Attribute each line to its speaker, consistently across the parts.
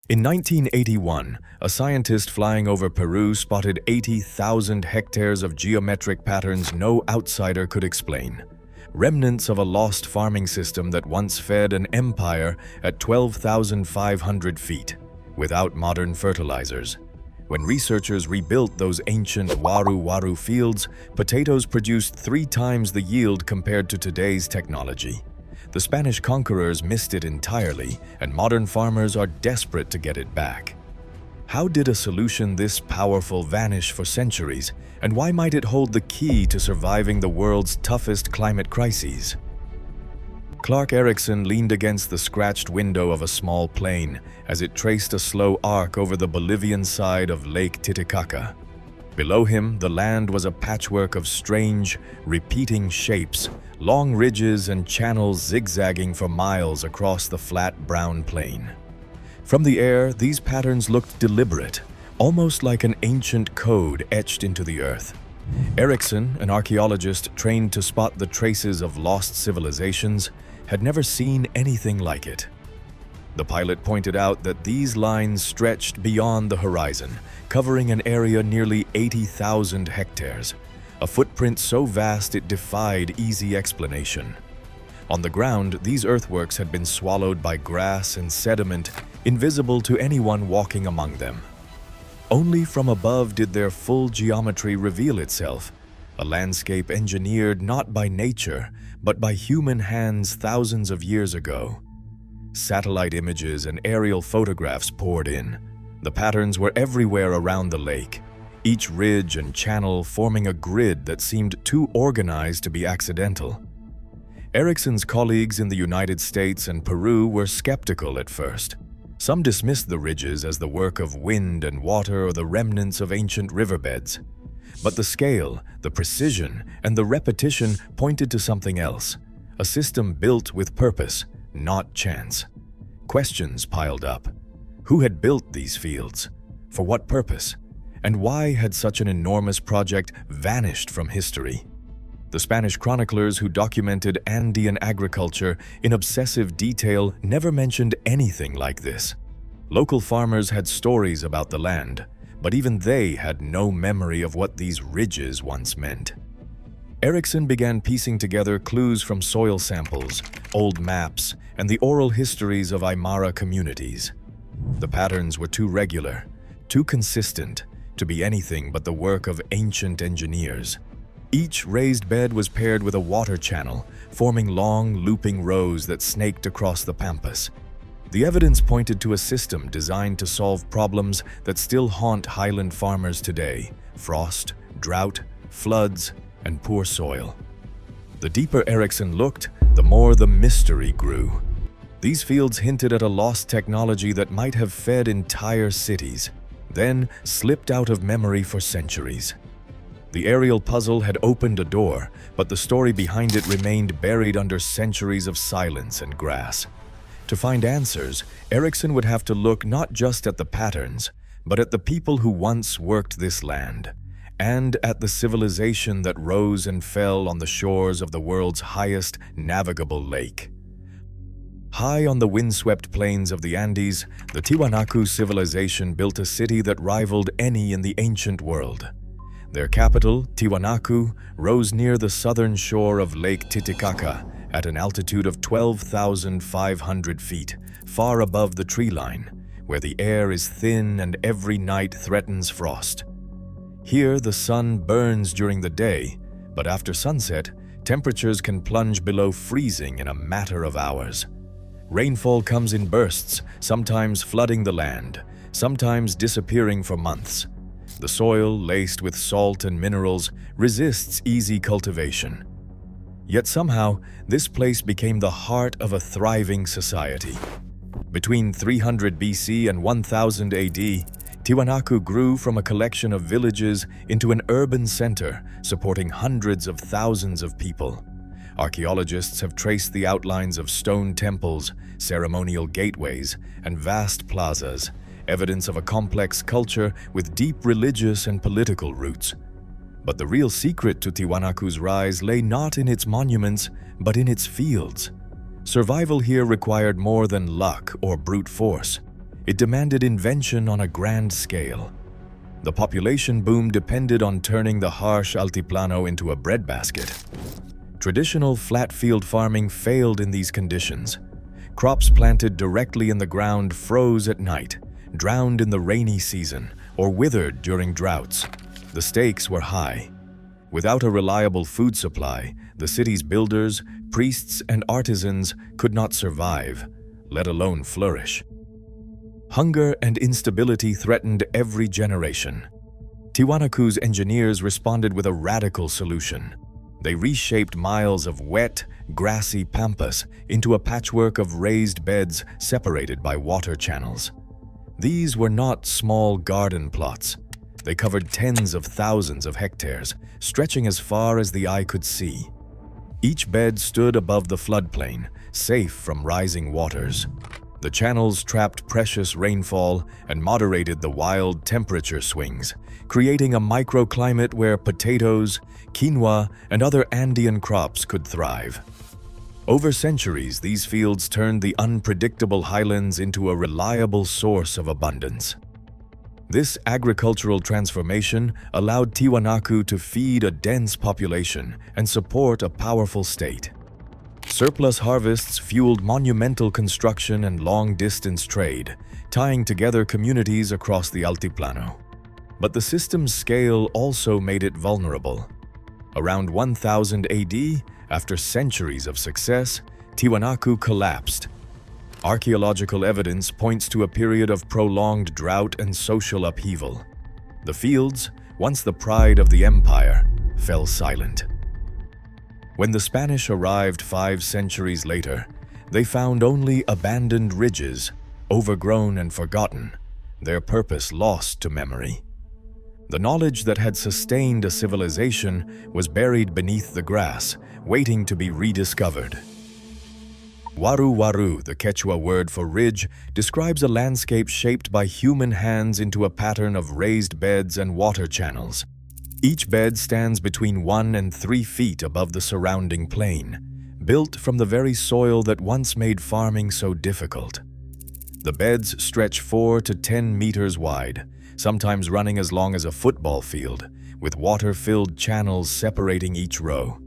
Speaker 1: In 1981, a scientist flying over Peru spotted 80,000 hectares of geometric patterns no outsider could explain. Remnants of a lost farming system that once fed an empire at 12,500 feet, without modern fertilizers. When researchers rebuilt those ancient waru fields, potatoes produced 3 times the yield compared to today's technology. The Spanish conquerors missed it entirely, and modern farmers are desperate to get it back. How did a solution this powerful vanish for centuries, and why might it hold the key to surviving the world's toughest climate crises? Clark Erickson leaned against the scratched window of a small plane as it traced a slow arc over the Bolivian side of Lake Titicaca. Below him, the land was a patchwork of strange, repeating shapes, long ridges and channels zigzagging for miles across the flat brown plain. From the air, these patterns looked deliberate, almost like an ancient code etched into the earth. Erickson, an archaeologist trained to spot the traces of lost civilizations, had never seen anything like it. The pilot pointed out that these lines stretched beyond the horizon, covering an area nearly 80,000 hectares, a footprint so vast it defied easy explanation. On the ground, these earthworks had been swallowed by grass and sediment, invisible to anyone walking among them. Only from above did their full geometry reveal itself, a landscape engineered not by nature, but by human hands thousands of years ago. Satellite images and aerial photographs poured in. The patterns were everywhere around the lake, each ridge and channel forming a grid that seemed too organized to be accidental. Erickson's colleagues in the United States and Peru were skeptical at first. Some dismissed the ridges as the work of wind and water or the remnants of ancient riverbeds. But the scale, the precision, and the repetition pointed to something else, a system built with purpose, not chance. Questions piled up. Who had built these fields? For what purpose? And why had such an enormous project vanished from history? The Spanish chroniclers who documented Andean agriculture in obsessive detail never mentioned anything like this. Local farmers had stories about the land, but even they had no memory of what these ridges once meant. Erickson began piecing together clues from soil samples, old maps, and the oral histories of Aymara communities. The patterns were too regular, too consistent, to be anything but the work of ancient engineers. Each raised bed was paired with a water channel, forming long, looping rows that snaked across the pampas. The evidence pointed to a system designed to solve problems that still haunt highland farmers today: frost, drought, floods, and poor soil. The deeper Erickson looked, the more the mystery grew. These fields hinted at a lost technology that might have fed entire cities, then slipped out of memory for centuries. The aerial puzzle had opened a door, but the story behind it remained buried under centuries of silence and grass. To find answers, Erickson would have to look not just at the patterns, but at the people who once worked this land, and at the civilization that rose and fell on the shores of the world's highest navigable lake. High on the windswept plains of the Andes, the Tiwanaku civilization built a city that rivaled any in the ancient world. Their capital, Tiwanaku, rose near the southern shore of Lake Titicaca at an altitude of 12,500 feet, far above the tree line, where the air is thin and every night threatens frost. Here, the sun burns during the day, but after sunset, temperatures can plunge below freezing in a matter of hours. Rainfall comes in bursts, sometimes flooding the land, sometimes disappearing for months. The soil, laced with salt and minerals, resists easy cultivation. Yet somehow, this place became the heart of a thriving society. Between 300 BC and 1000 AD, Tiwanaku grew from a collection of villages into an urban center supporting hundreds of thousands of people. Archaeologists have traced the outlines of stone temples, ceremonial gateways, and vast plazas, evidence of a complex culture with deep religious and political roots. But the real secret to Tiwanaku's rise lay not in its monuments, but in its fields. Survival here required more than luck or brute force. It demanded invention on a grand scale. The population boom depended on turning the harsh altiplano into a breadbasket. Traditional flat-field farming failed in these conditions. Crops planted directly in the ground froze at night, drowned in the rainy season, or withered during droughts. The stakes were high. Without a reliable food supply, the city's builders, priests, and artisans could not survive, let alone flourish. Hunger and instability threatened every generation. Tiwanaku's engineers responded with a radical solution. They reshaped miles of wet, grassy pampas into a patchwork of raised beds separated by water channels. These were not small garden plots. They covered tens of thousands of hectares, stretching as far as the eye could see. Each bed stood above the floodplain, safe from rising waters. The channels trapped precious rainfall and moderated the wild temperature swings, creating a microclimate where potatoes, quinoa, and other Andean crops could thrive. Over centuries, these fields turned the unpredictable highlands into a reliable source of abundance. This agricultural transformation allowed Tiwanaku to feed a dense population and support a powerful state. Surplus harvests fueled monumental construction and long-distance trade, tying together communities across the Altiplano. But the system's scale also made it vulnerable. Around 1000 AD, after centuries of success, Tiwanaku collapsed. Archaeological evidence points to a period of prolonged drought and social upheaval. The fields, once the pride of the empire, fell silent. When the Spanish arrived 5 centuries later, they found only abandoned ridges, overgrown and forgotten, their purpose lost to memory. The knowledge that had sustained a civilization was buried beneath the grass, waiting to be rediscovered. Waru waru, the Quechua word for ridge, describes a landscape shaped by human hands into a pattern of raised beds and water channels. Each bed stands between 1 and 3 feet above the surrounding plain, built from the very soil that once made farming so difficult. The beds stretch 4 to 10 meters wide, sometimes running as long as a football field, with water-filled channels separating each row.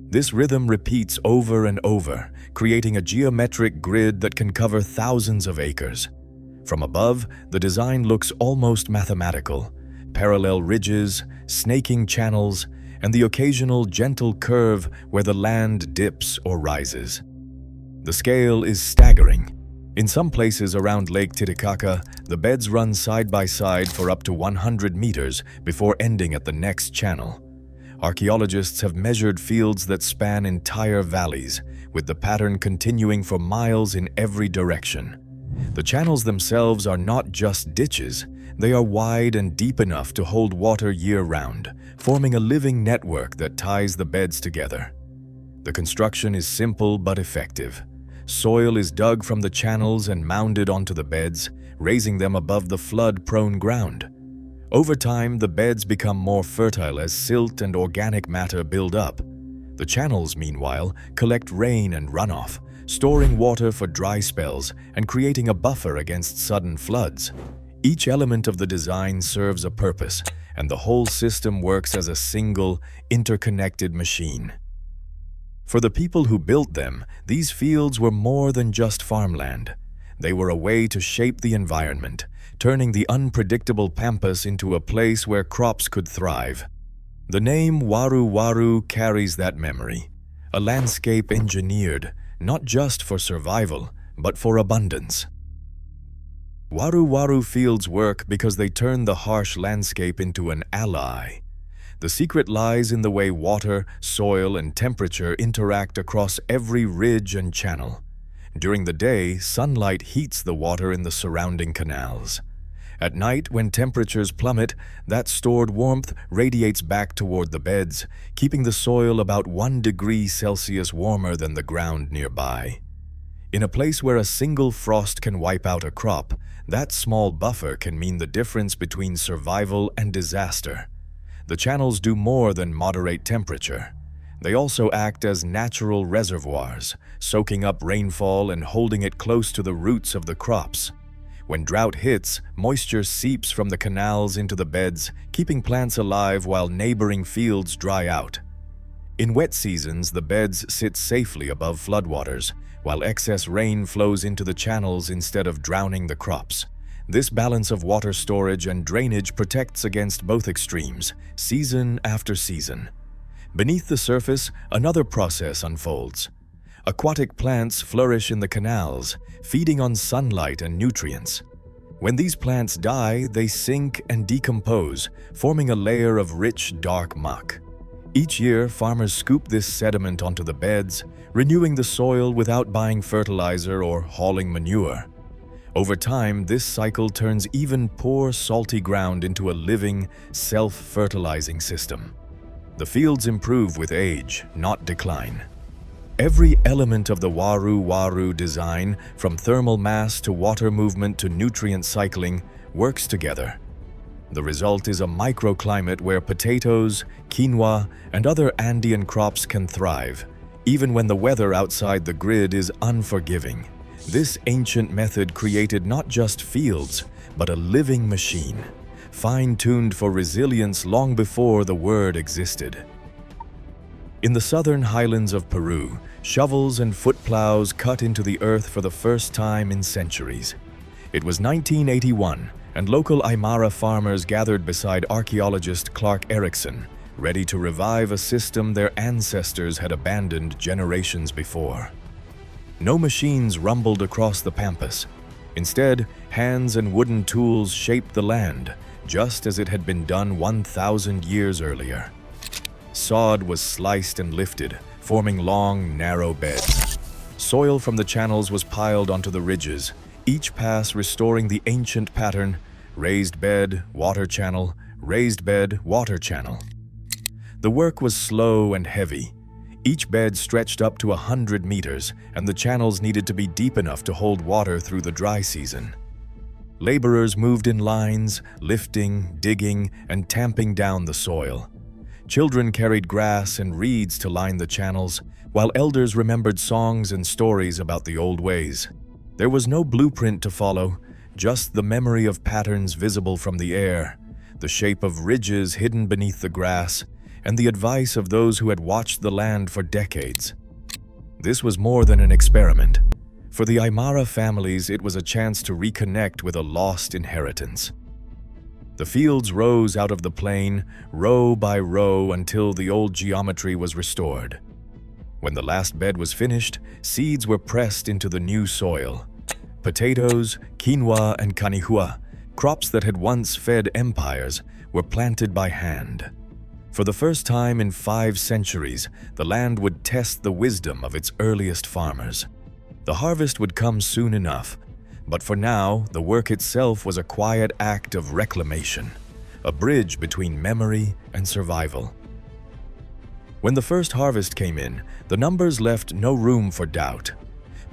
Speaker 1: This rhythm repeats over and over, creating a geometric grid that can cover thousands of acres. From above, the design looks almost mathematical. Parallel ridges, snaking channels, and the occasional gentle curve where the land dips or rises. The scale is staggering. In some places around Lake Titicaca, the beds run side by side for up to 100 meters before ending at the next channel. Archaeologists have measured fields that span entire valleys, with the pattern continuing for miles in every direction. The channels themselves are not just ditches, they are wide and deep enough to hold water year-round, forming a living network that ties the beds together. The construction is simple but effective. Soil is dug from the channels and mounded onto the beds, raising them above the flood-prone ground. Over time, the beds become more fertile as silt and organic matter build up. The channels, meanwhile, collect rain and runoff, storing water for dry spells and creating a buffer against sudden floods. Each element of the design serves a purpose, and the whole system works as a single, interconnected machine. For the people who built them, these fields were more than just farmland. They were a way to shape the environment, turning the unpredictable pampas into a place where crops could thrive. The name Waru Waru carries that memory, a landscape engineered not just for survival, but for abundance. Waru Waru fields work because they turn the harsh landscape into an ally. The secret lies in the way water, soil, and temperature interact across every ridge and channel. During the day, sunlight heats the water in the surrounding canals. At night, when temperatures plummet, that stored warmth radiates back toward the beds, keeping the soil about 1 degree Celsius warmer than the ground nearby. In a place where a single frost can wipe out a crop, that small buffer can mean the difference between survival and disaster. The channels do more than moderate temperature. They also act as natural reservoirs, soaking up rainfall and holding it close to the roots of the crops. When drought hits, moisture seeps from the canals into the beds, keeping plants alive while neighboring fields dry out. In wet seasons, the beds sit safely above floodwaters, while excess rain flows into the channels instead of drowning the crops. This balance of water storage and drainage protects against both extremes, season after season. Beneath the surface, another process unfolds. Aquatic plants flourish in the canals, feeding on sunlight and nutrients. When these plants die, they sink and decompose, forming a layer of rich, dark muck. Each year, farmers scoop this sediment onto the beds, renewing the soil without buying fertilizer or hauling manure. Over time, this cycle turns even poor, salty ground into a living, self-fertilizing system. The fields improve with age, not decline. Every element of the waru design, from thermal mass to water movement to nutrient cycling, works together. The result is a microclimate where potatoes, quinoa, and other Andean crops can thrive, even when the weather outside the grid is unforgiving. This ancient method created not just fields, but a living machine, fine-tuned for resilience long before the word existed. In the southern highlands of Peru, shovels and foot plows cut into the earth for the first time in centuries. It was 1981, and local Aymara farmers gathered beside archaeologist Clark Erickson, ready to revive a system their ancestors had abandoned generations before. No machines rumbled across the pampas. Instead, hands and wooden tools shaped the land, just as it had been done 1,000 years earlier. Sod was sliced and lifted, forming long, narrow beds. Soil from the channels was piled onto the ridges, each pass restoring the ancient pattern: raised bed, water channel, raised bed, water channel. The work was slow and heavy. Each bed stretched up to 100 meters, and the channels needed to be deep enough to hold water through the dry season. Laborers moved in lines, lifting, digging, and tamping down the soil. Children carried grass and reeds to line the channels, while elders remembered songs and stories about the old ways. There was no blueprint to follow, just the memory of patterns visible from the air, the shape of ridges hidden beneath the grass, and the advice of those who had watched the land for decades. This was more than an experiment. For the Aymara families, it was a chance to reconnect with a lost inheritance. The fields rose out of the plain, row by row, until the old geometry was restored. When the last bed was finished, seeds were pressed into the new soil. Potatoes, quinoa, and canihua, crops that had once fed empires, were planted by hand. For the first time in 5 centuries, the land would test the wisdom of its earliest farmers. The harvest would come soon enough, but for now, the work itself was a quiet act of reclamation, a bridge between memory and survival. When the first harvest came in, the numbers left no room for doubt.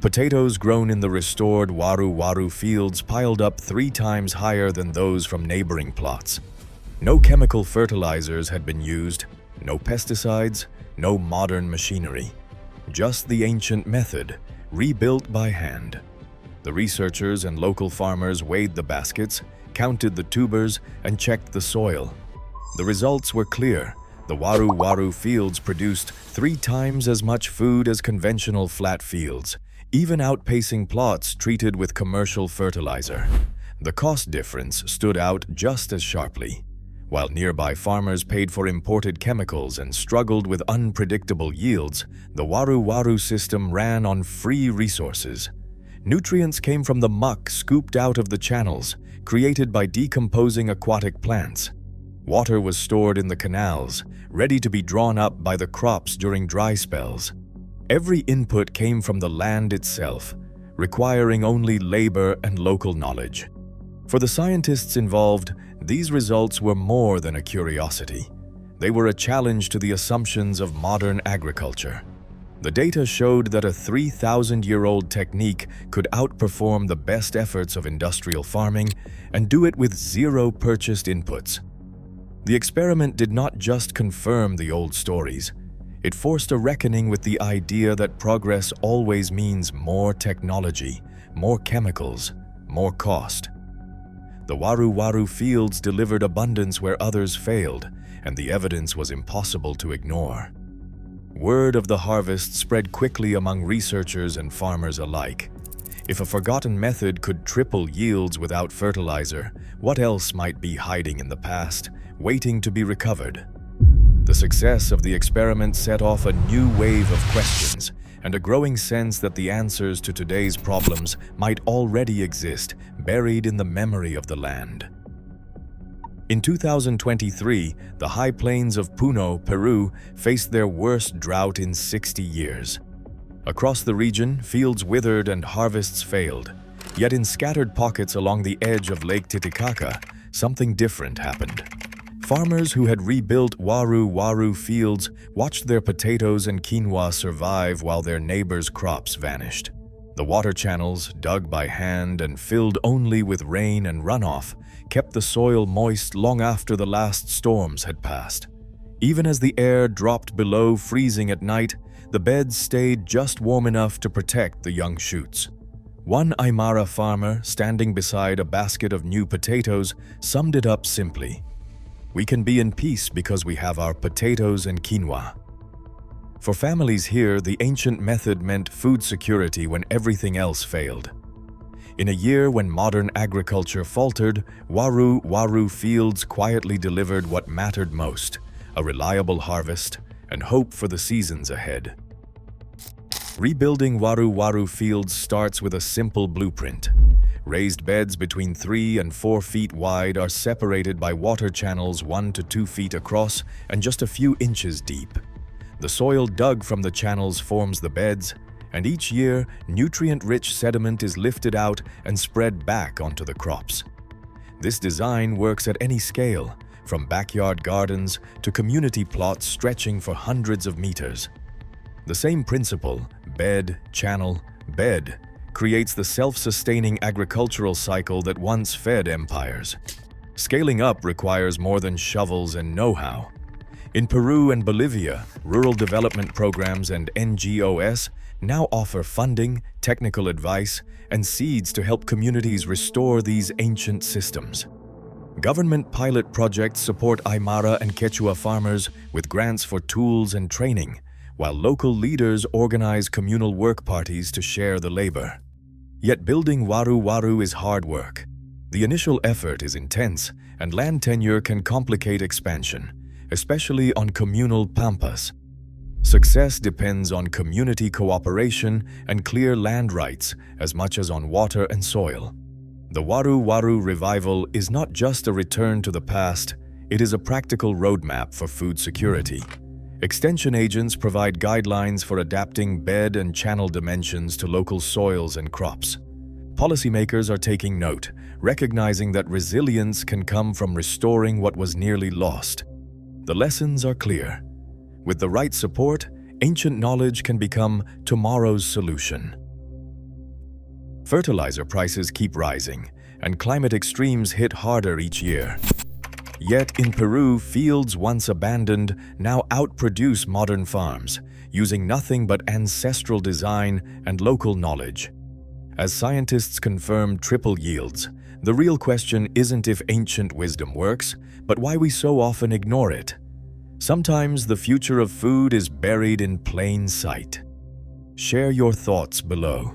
Speaker 1: Potatoes grown in the restored waru fields piled up 3 times higher than those from neighboring plots. No chemical fertilizers had been used, no pesticides, no modern machinery. Just the ancient method, rebuilt by hand. The researchers and local farmers weighed the baskets, counted the tubers, and checked the soil. The results were clear. The waru fields produced 3 times as much food as conventional flat fields, even outpacing plots treated with commercial fertilizer. The cost difference stood out just as sharply. While nearby farmers paid for imported chemicals and struggled with unpredictable yields, the waru system ran on free resources. Nutrients came from the muck scooped out of the channels, created by decomposing aquatic plants. Water was stored in the canals, ready to be drawn up by the crops during dry spells. Every input came from the land itself, requiring only labor and local knowledge. For the scientists involved, these results were more than a curiosity. They were a challenge to the assumptions of modern agriculture. The data showed that a 3,000-year-old technique could outperform the best efforts of industrial farming and do it with 0 purchased inputs. The experiment did not just confirm the old stories. It forced a reckoning with the idea that progress always means more technology, more chemicals, more cost. The waru-waru fields delivered abundance where others failed, and the evidence was impossible to ignore. Word of the harvest spread quickly among researchers and farmers alike. If a forgotten method could triple yields without fertilizer, what else might be hiding in the past, waiting to be recovered? The success of the experiment set off a new wave of questions and a growing sense that the answers to today's problems might already exist, buried in the memory of the land. In 2023, the high plains of Puno, Peru, faced their worst drought in 60 years. Across the region, fields withered and harvests failed. Yet in scattered pockets along the edge of Lake Titicaca, something different happened. Farmers who had rebuilt waru-waru fields watched their potatoes and quinoa survive while their neighbors' crops vanished. The water channels, dug by hand and filled only with rain and runoff, kept the soil moist long after the last storms had passed. Even as the air dropped below freezing at night, the beds stayed just warm enough to protect the young shoots. One Aymara farmer, standing beside a basket of new potatoes, summed it up simply: "We can be in peace because we have our potatoes and quinoa." For families here, the ancient method meant food security when everything else failed. In a year when modern agriculture faltered, waru-waru fields quietly delivered what mattered most: a reliable harvest and hope for the seasons ahead. Rebuilding waru-waru fields starts with a simple blueprint. Raised beds between 3 and 4 feet wide are separated by water channels 1 to 2 feet across and just a few inches deep. The soil dug from the channels forms the beds, and each year, nutrient-rich sediment is lifted out and spread back onto the crops. This design works at any scale, from backyard gardens to community plots stretching for hundreds of meters. The same principle, bed, channel, bed, creates the self-sustaining agricultural cycle that once fed empires. Scaling up requires more than shovels and know-how. In Peru and Bolivia, rural development programs and NGOs now offer funding, technical advice, and seeds to help communities restore these ancient systems. Government pilot projects support Aymara and Quechua farmers with grants for tools and training, while local leaders organize communal work parties to share the labor. Yet building waru-waru is hard work. The initial effort is intense, and land tenure can complicate expansion, especially on communal pampas. Success depends on community cooperation and clear land rights as much as on water and soil. The waru-waru revival is not just a return to the past, it is a practical roadmap for food security. Extension agents provide guidelines for adapting bed and channel dimensions to local soils and crops. Policymakers are taking note, recognizing that resilience can come from restoring what was nearly lost. The lessons are clear. With the right support, ancient knowledge can become tomorrow's solution. Fertilizer prices keep rising, and climate extremes hit harder each year. Yet in Peru, fields once abandoned now outproduce modern farms, using nothing but ancestral design and local knowledge. As scientists confirm triple yields, the real question isn't if ancient wisdom works, but why we so often ignore it. Sometimes the future of food is buried in plain sight. Share your thoughts below.